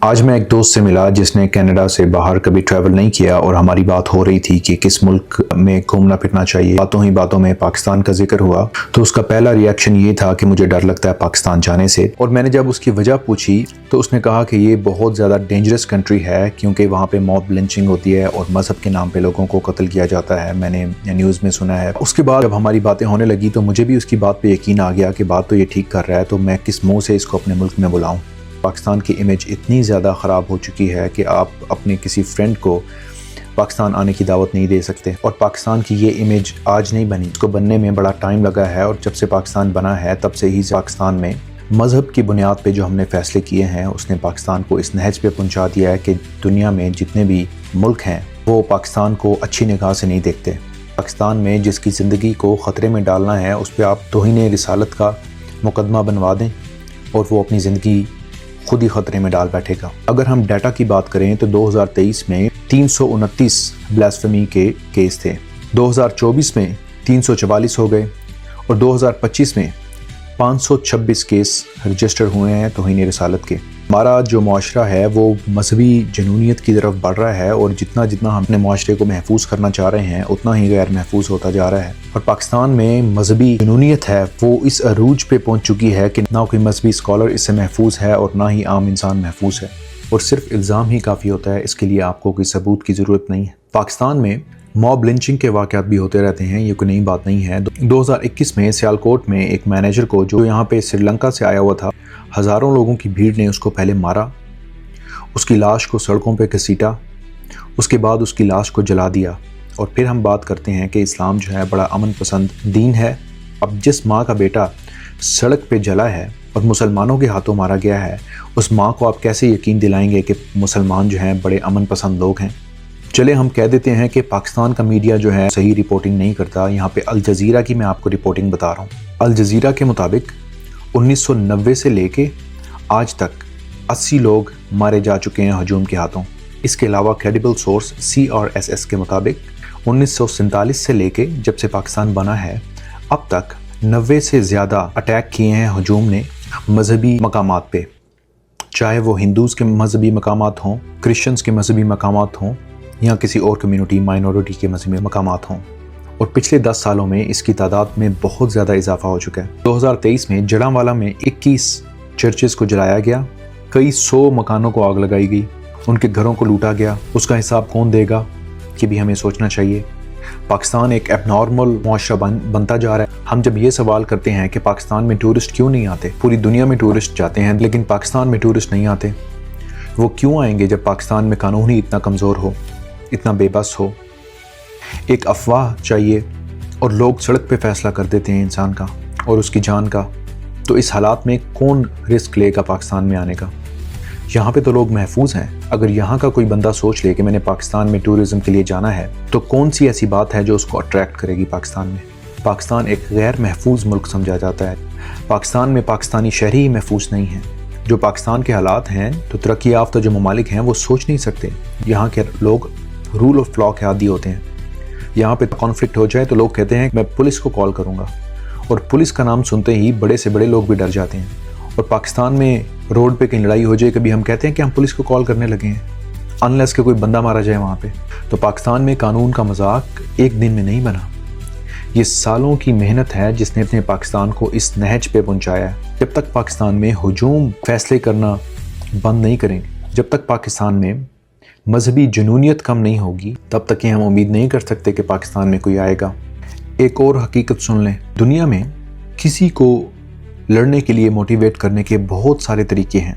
آج میں ایک دوست سے ملا جس نے کینیڈا سے باہر کبھی ٹریول نہیں کیا اور ہماری بات ہو رہی تھی کہ کس ملک میں گھومنا پھرنا چاہیے۔ باتوں ہی باتوں میں پاکستان کا ذکر ہوا تو اس کا پہلا ری ایکشن یہ تھا کہ مجھے ڈر لگتا ہے پاکستان جانے سے، اور میں نے جب اس کی وجہ پوچھی تو اس نے کہا کہ یہ بہت زیادہ ڈینجرس کنٹری ہے کیونکہ وہاں پہ موب لنچنگ ہوتی ہے اور مذہب کے نام پہ لوگوں کو قتل کیا جاتا ہے، میں نے نیوز میں سنا ہے۔ اس کے بعد جب ہماری باتیں ہونے لگی تو مجھے بھی اس کی بات پہ یقین آ گیا کہ بات تو یہ ٹھیک کر رہا ہے، تو میں کس منہ سے اس کو اپنے ملک میں بلاؤں۔ پاکستان کی امیج اتنی زیادہ خراب ہو چکی ہے کہ آپ اپنے کسی فرینڈ کو پاکستان آنے کی دعوت نہیں دے سکتے، اور پاکستان کی یہ امیج آج نہیں بنی، اس کو بننے میں بڑا ٹائم لگا ہے، اور جب سے پاکستان بنا ہے تب سے ہی پاکستان میں مذہب کی بنیاد پہ جو ہم نے فیصلے کیے ہیں اس نے پاکستان کو اس نہج پہ پہنچا دیا ہے کہ دنیا میں جتنے بھی ملک ہیں وہ پاکستان کو اچھی نگاہ سے نہیں دیکھتے۔ پاکستان میں جس کی زندگی کو خطرے میں ڈالنا ہے اس پہ آپ توہین رسالت کا مقدمہ بنوا دیں اور وہ اپنی زندگی خود ہی خطرے میں ڈال بیٹھے گا۔ اگر ہم ڈیٹا کی بات کریں تو 2023 میں 329 بلاسفیمی کے کیس تھے، 2024 میں 344 ہو گئے، اور 2025 میں 526 کیس رجسٹر ہوئے ہیں توہین رسالت کے۔ ہمارا جو معاشرہ ہے وہ مذہبی جنونیت کی طرف بڑھ رہا ہے، اور جتنا ہم اپنے معاشرے کو محفوظ کرنا چاہ رہے ہیں اتنا ہی غیر محفوظ ہوتا جا رہا ہے، اور پاکستان میں مذہبی جنونیت ہے وہ اس عروج پہ پہنچ چکی ہے کہ نہ کوئی مذہبی اسکالر اس سے محفوظ ہے اور نہ ہی عام انسان محفوظ ہے، اور صرف الزام ہی کافی ہوتا ہے، اس کے لیے آپ کو کوئی ثبوت کی ضرورت نہیں ہے۔ پاکستان میں موب لنچنگ کے واقعات بھی ہوتے رہتے ہیں، یہ کوئی نئی بات نہیں ہے۔ 2021 میں سیالکوٹ میں ایک مینیجر کو جو یہاں پہ سری لنکا سے آیا ہوا تھا، ہزاروں لوگوں کی بھیڑ نے اس کو پہلے مارا، اس کی لاش کو سڑکوں پہ گھسیٹا، اس کے بعد اس کی لاش کو جلا دیا، اور پھر ہم بات کرتے ہیں کہ اسلام جو ہے بڑا امن پسند دین ہے۔ اب جس ماں کا بیٹا سڑک پہ جلا ہے اور مسلمانوں کے ہاتھوں مارا گیا ہے، اس ماں کو آپ کیسے یقین دلائیں گے کہ مسلمان جو ہیں بڑے امن پسند لوگ ہیں؟ چلے ہم کہہ دیتے ہیں کہ پاکستان کا میڈیا جو ہے صحیح رپورٹنگ نہیں کرتا۔ یہاں پہ الجزیرہ کی میں آپ کو رپورٹنگ بتا رہا ہوں۔ الجزیرہ کے مطابق 1990 سے لے کے آج تک 80 لوگ مارے جا چکے ہیں ہجوم کے ہاتھوں۔ اس کے علاوہ کریڈیبل سورس CRSS کے مطابق 1947 سے لے کے جب سے پاکستان بنا ہے اب تک 90 سے زیادہ اٹیک کیے ہیں ہجوم نے مذہبی مقامات پہ، چاہے وہ ہندوز کے مذہبی مقامات ہوں، کرسچنز کے مذہبی مقامات ہوں، یا کسی اور کمیونٹی مائنورٹی کے مذہبی مقامات ہوں، اور پچھلے 10 سالوں میں اس کی تعداد میں بہت زیادہ اضافہ ہو چکا ہے۔ 2023 میں جڑانوالا میں 21 چرچز کو جلایا گیا، کئی 100 مکانوں کو آگ لگائی گئی، ان کے گھروں کو لوٹا گیا۔ اس کا حساب کون دے گا یہ بھی ہمیں سوچنا چاہیے۔ پاکستان ایک ایب نارمل معاشرہ بنتا جا رہا ہے۔ ہم جب یہ سوال کرتے ہیں کہ پاکستان میں ٹورسٹ کیوں نہیں آتے، پوری دنیا میں ٹورسٹ جاتے ہیں لیکن پاکستان میں ٹورسٹ نہیں آتے، وہ کیوں آئیں گے جب پاکستان میں قانون ہی اتنا کمزور ہو، اتنا بے بس ہو؟ ایک افواہ چاہیے اور لوگ سڑک پہ فیصلہ کر دیتے ہیں انسان کا اور اس کی جان کا، تو اس حالات میں کون رسک لے گا پاکستان میں آنے کا؟ یہاں پہ تو لوگ محفوظ ہیں۔ اگر یہاں کا کوئی بندہ سوچ لے کہ میں نے پاکستان میں ٹورزم کے لیے جانا ہے تو کون سی ایسی بات ہے جو اس کو اٹریکٹ کرے گی پاکستان میں؟ پاکستان ایک غیر محفوظ ملک سمجھا جاتا ہے۔ پاکستان میں پاکستانی شہری ہی محفوظ نہیں ہیں۔ جو پاکستان کے حالات ہیں تو ترقی یافتہ جو ممالک ہیں وہ سوچ نہیں سکتے۔ یہاں کے لوگ رول آف لاء کے عادی ہوتے ہیں۔ یہاں پہ کانفلکٹ ہو جائے تو لوگ کہتے ہیں کہ میں پولیس کو کال کروں گا، اور پولیس کا نام سنتے ہی بڑے سے بڑے لوگ بھی ڈر جاتے ہیں۔ اور پاکستان میں روڈ پہ کہیں لڑائی ہو جائے کبھی ہم کہتے ہیں کہ ہم پولیس کو کال کرنے لگے ہیں، انلیس کہ کوئی بندہ مارا جائے وہاں پہ۔ تو پاکستان میں قانون کا مذاق ایک دن میں نہیں بنا، یہ سالوں کی محنت ہے جس نے اپنے پاکستان کو اس نہج پہ پہنچایا ہے۔ جب تک پاکستان میں ہجوم فیصلے کرنا بند نہیں کریں گے، جب تک پاکستان میں مذہبی جنونیت کم نہیں ہوگی، تب تک یہ ہم امید نہیں کر سکتے کہ پاکستان میں کوئی آئے گا۔ ایک اور حقیقت سن لیں، دنیا میں کسی کو لڑنے کے لیے موٹیویٹ کرنے کے بہت سارے طریقے ہیں،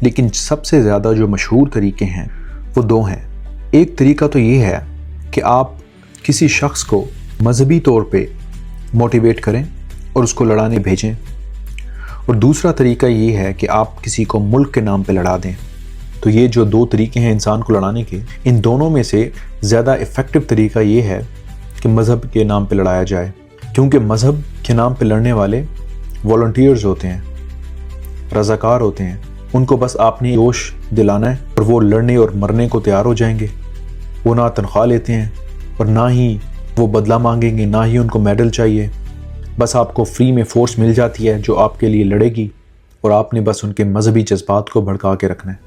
لیکن سب سے زیادہ جو مشہور طریقے ہیں وہ 2 ہیں۔ ایک طریقہ تو یہ ہے کہ آپ کسی شخص کو مذہبی طور پہ موٹیویٹ کریں اور اس کو لڑانے بھیجیں، اور دوسرا طریقہ یہ ہے کہ آپ کسی کو ملک کے نام پہ لڑا دیں۔ تو یہ جو 2 طریقے ہیں انسان کو لڑانے کے، ان دونوں میں سے زیادہ افیکٹو طریقہ یہ ہے کہ مذہب کے نام پہ لڑایا جائے، کیونکہ مذہب کے نام پہ لڑنے والے والنٹیئرز ہوتے ہیں، رضاکار ہوتے ہیں، ان کو بس آپ نے جوش دلانا ہے اور وہ لڑنے اور مرنے کو تیار ہو جائیں گے۔ وہ نہ تنخواہ لیتے ہیں اور نہ ہی وہ بدلہ مانگیں گے، نہ ہی ان کو میڈل چاہیے، بس آپ کو فری میں فورس مل جاتی ہے جو آپ کے لیے لڑے گی، اور آپ نے بس ان کے مذہبی جذبات کو بھڑکا کے رکھنا ہے۔